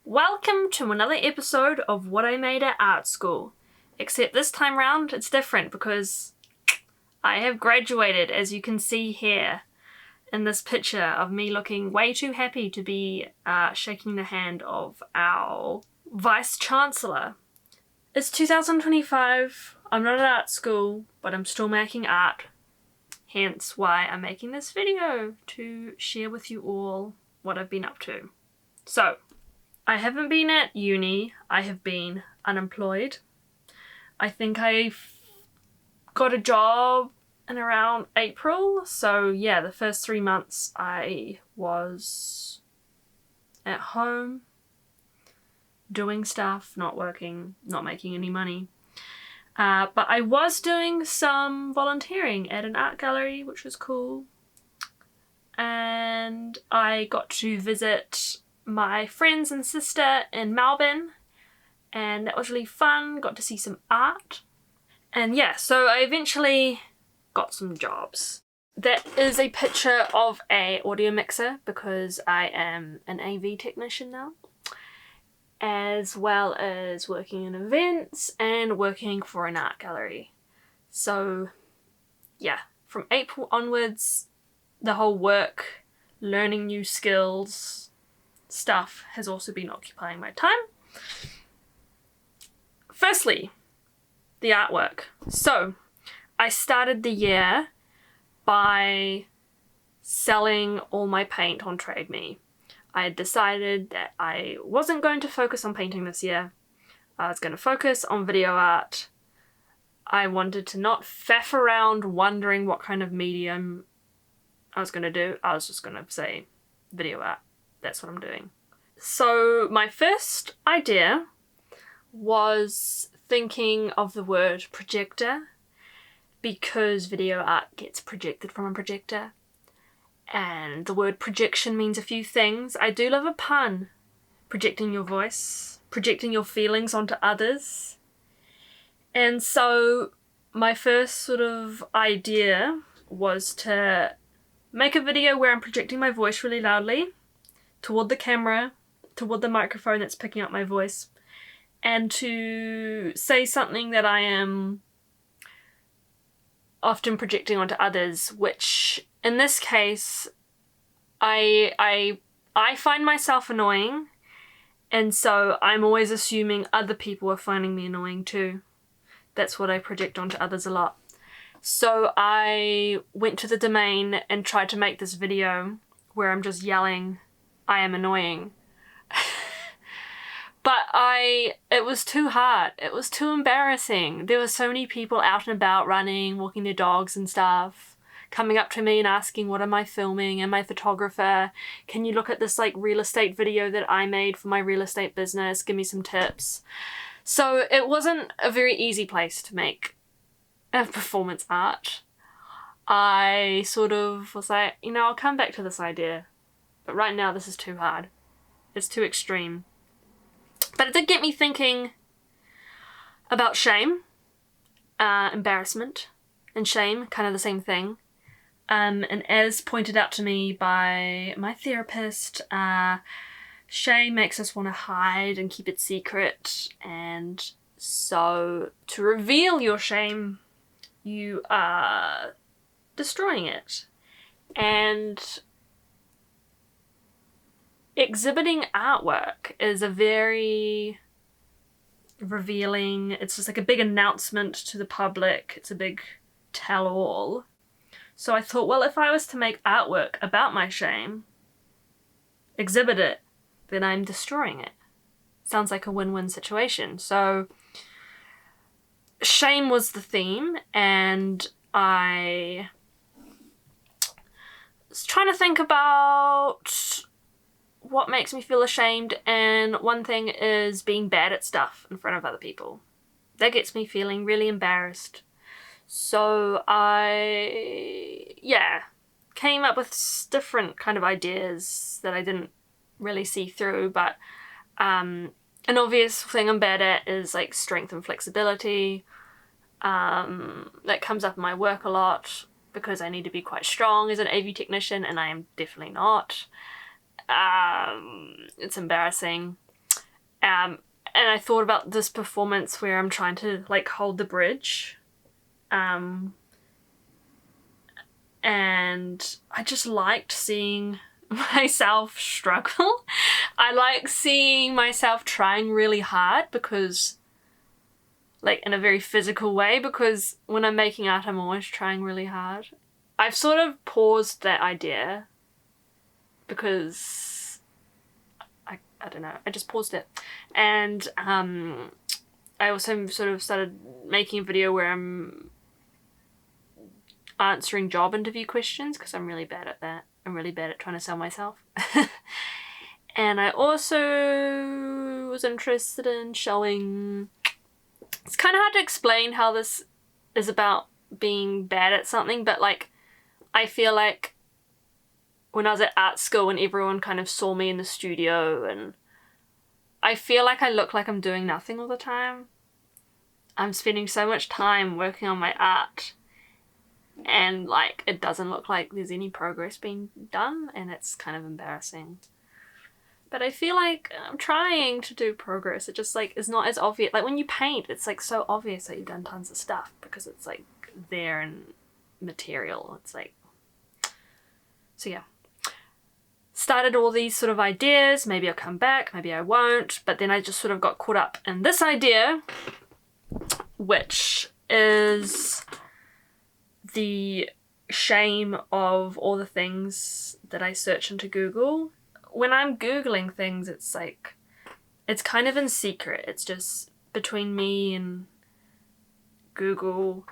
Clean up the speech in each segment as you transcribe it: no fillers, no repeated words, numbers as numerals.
Welcome to another episode of What I Made at Art School. Except this time round, it's different because I have graduated, as you can see here in this picture of me looking way too happy to be shaking the hand of our Vice Chancellor. It's 2025, I'm not at art school, but I'm still making art. Hence why I'm making this video to share with you all what I've been up to. So, I haven't been at uni, I have been unemployed. I think I got a job in around April, so yeah, the first 3 months I was at home, doing stuff, not working, not making any money. But I was doing some volunteering at an art gallery, which was cool. And I got to visit my friends and sister in Melbourne, and that was really fun. Got to see some art. And yeah, so I eventually got some jobs. That is a picture of a audio mixer because I am an AV technician now, as well as working in events and working for an art gallery. So yeah, from April onwards, the whole work, learning new skills stuff has also been occupying my time. Firstly, the artwork. So I started the year by selling all my paint on Trade Me. I had decided that I wasn't going to focus on painting this year. I was going to focus on video art. I wanted to not faff around wondering what kind of medium I was going to do. I was just going to say video art. That's what I'm doing. So my first idea was thinking of the word projector, because video art gets projected from a projector. And the word projection means a few things. I do love a pun. Projecting your voice, projecting your feelings onto others. And so my first sort of idea was to make a video where I'm projecting my voice really loudly toward the camera, toward the microphone that's picking up my voice, and to say something that I am often projecting onto others, which in this case, I find myself annoying, and so I'm always assuming other people are finding me annoying too. That's what I project onto others a lot. So I went to the domain and tried to make this video where I'm just yelling, I am annoying. But it was too hard. It was too embarrassing. There were so many people out and about running, walking their dogs and stuff, coming up to me and asking, what am I filming? Am I a photographer? Can you look at this like real estate video that I made for my real estate business? Give me some tips. So it wasn't a very easy place to make a performance art. I sort of was like, I'll come back to this idea. But right now this is too hard. It's too extreme. But it did get me thinking about shame, embarrassment, and shame, kind of the same thing. And as pointed out to me by my therapist, shame makes us want to hide and keep it secret. And so to reveal your shame, you are destroying it. And exhibiting artwork is a very revealing, it's just like a big announcement to the public. It's a big tell-all. So I thought, well, if I was to make artwork about my shame, exhibit it, then I'm destroying it. Sounds like a win-win situation. So shame was the theme, and I was trying to think about what makes me feel ashamed, and one thing is being bad at stuff in front of other people. That gets me feeling really embarrassed. So I came up with different kind of ideas that I didn't really see through, but an obvious thing I'm bad at is like strength and flexibility. That comes up in my work a lot because I need to be quite strong as an AV technician, and I am definitely not. It's embarrassing. And I thought about this performance where I'm trying to like hold the bridge. And I just liked seeing myself struggle. I like seeing myself trying really hard because, like, in a very physical way, because when I'm making art, I'm always trying really hard. I've sort of paused that idea because I don't know, I just paused it. And I also sort of started making a video where I'm answering job interview questions because I'm really bad at that. I'm really bad at trying to sell myself. And I also was interested in showing... It's kind of hard to explain how this is about being bad at something, but like, I feel like when I was at art school and everyone kind of saw me in the studio, and I feel like I look like I'm doing nothing all the time. I'm spending so much time working on my art, and like, it doesn't look like there's any progress being done, and it's kind of embarrassing. But I feel like I'm trying to do progress. It just like is not as obvious. Like when you paint, it's like so obvious that you've done tons of stuff because it's like there in material. It's like, so yeah. Started all these sort of ideas. Maybe I'll come back, maybe I won't. But then I just sort of got caught up in this idea, which is the shame of all the things that I search into Google. When I'm Googling things, it's like, it's kind of in secret. It's just between me and Google.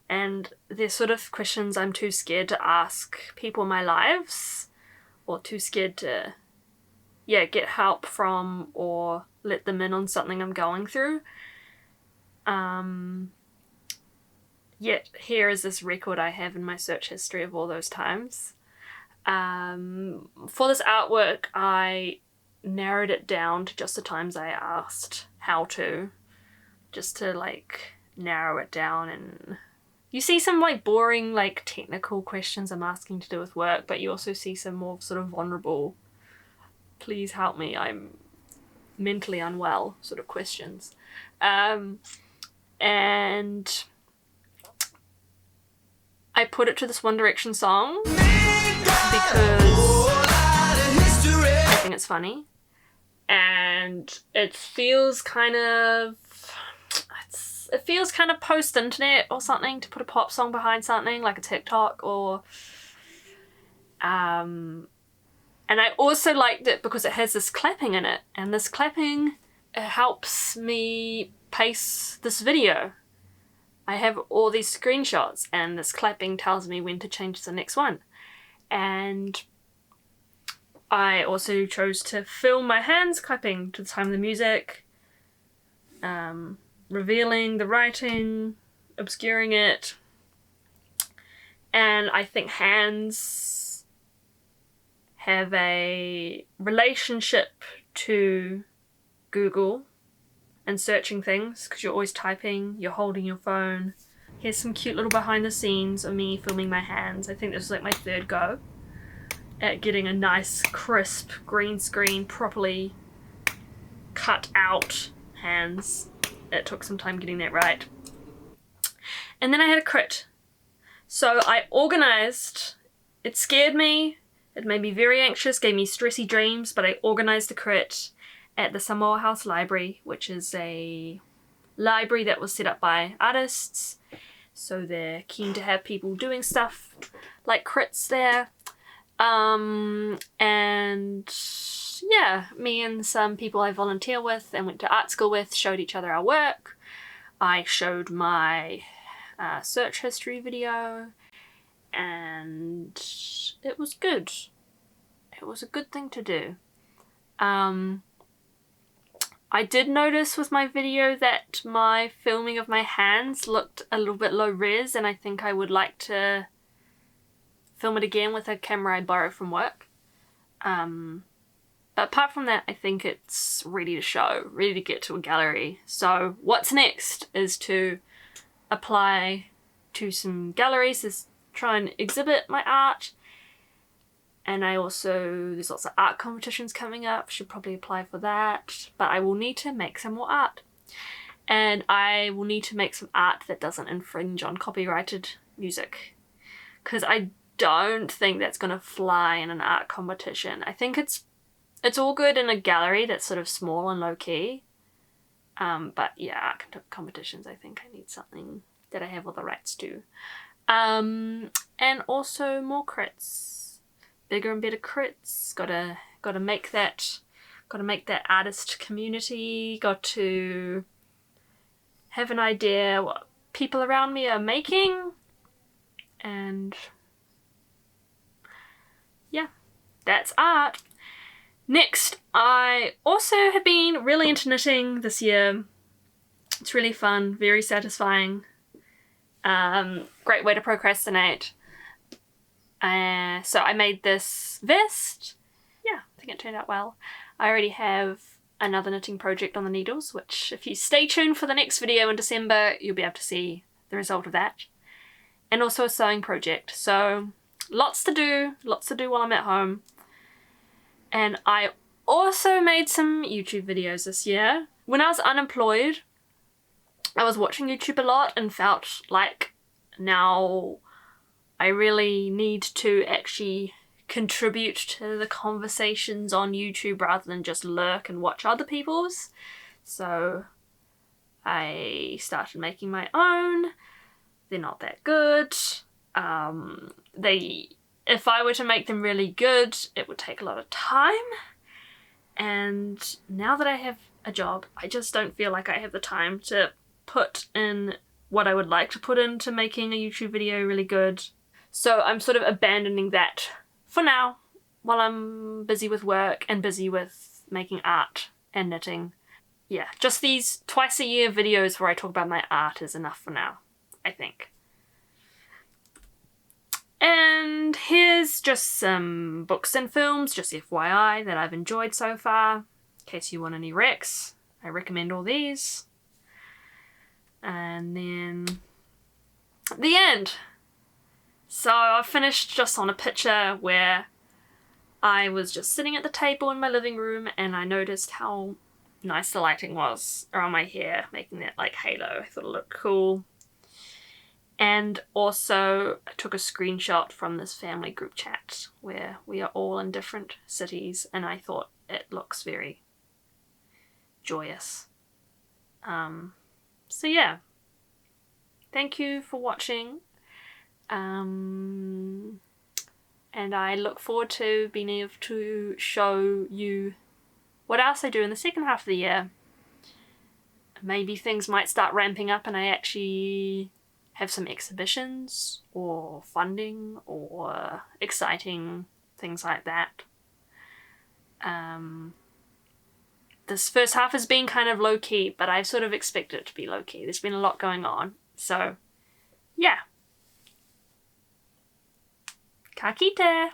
And there's sort of questions I'm too scared to ask people in my lives, or too scared to, get help from or let them in on something I'm going through. Yet here is this record I have in my search history of all those times. For this artwork, I narrowed it down to just the times I asked how to, just to like narrow it down. And you see some like boring like technical questions I'm asking to do with work, but you also see some more sort of vulnerable, please help me, I'm mentally unwell sort of questions. And I put it to this One Direction song because I think it's funny, and it feels kind of post-internet or something to put a pop song behind something like a TikTok or and I also liked it because it has this clapping in it, and this clapping helps me pace this video. I have all these screenshots and this clapping tells me when to change to the next one. And I also chose to film my hands clapping to the time of the music, revealing the writing, obscuring it. And I think hands have a relationship to Google and searching things, because you're always typing, you're holding your phone. Here's some cute little behind the scenes of me filming my hands. I think this is like my third go at getting a nice, crisp, green screen, properly cut out hands. It took some time getting that right. And then I had a crit. So I organised, it scared me, it made me very anxious, gave me stressy dreams, but I organised the crit at the Samoa House Library, which is a library that was set up by artists. So they're keen to have people doing stuff like crits there. And yeah, me and some people I volunteer with and went to art school with showed each other our work. I showed my search history video, and it was good. It was a good thing to do. I did notice with my video that my filming of my hands looked a little bit low res, and I think I would like to film it again with a camera I borrowed from work. But apart from that, I think it's ready to show, ready to get to a gallery. So what's next is to apply to some galleries, is try and exhibit my art. And there's lots of art competitions coming up. Should probably apply for that. But I will need to make some more art. And I will need to make some art that doesn't infringe on copyrighted music. Because I don't think that's going to fly in an art competition. I think it's all good in a gallery that's sort of small and low-key. But yeah, art competitions, I think I need something that I have all the rights to. And also more crits. Bigger and better crits. Gotta make that artist community. Got to have an idea what people around me are making. And yeah, that's art. Next, I also have been really into knitting this year. It's really fun, very satisfying. Great way to procrastinate. So I made this vest. Yeah, I think it turned out well. I already have another knitting project on the needles, which if you stay tuned for the next video in December, you'll be able to see the result of that. And also a sewing project. So lots to do while I'm at home. And I also made some YouTube videos this year. When I was unemployed, I was watching YouTube a lot and felt like now I really need to actually contribute to the conversations on YouTube rather than just lurk and watch other people's. So I started making my own. They're not that good. If I were to make them really good, it would take a lot of time. And now that I have a job, I just don't feel like I have the time to put in what I would like to put into making a YouTube video really good. So I'm sort of abandoning that for now while I'm busy with work and busy with making art and knitting. Yeah, just these twice a year videos where I talk about my art is enough for now, I think. And here's just some books and films, just FYI, that I've enjoyed so far. In case you want any recs, I recommend all these. And then the end. So I finished just on a picture where I was just sitting at the table in my living room and I noticed how nice the lighting was around my hair, making that like halo. I thought it looked cool. And also I took a screenshot from this family group chat where we are all in different cities and I thought it looks very joyous. So yeah, thank you for watching. And I look forward to being able to show you what else I do in the second half of the year. Maybe things might start ramping up and I actually have some exhibitions or funding or exciting things like that. This first half has been kind of low-key, but I've sort of expected it to be low-key. There's been a lot going on. So, yeah. Ka kite!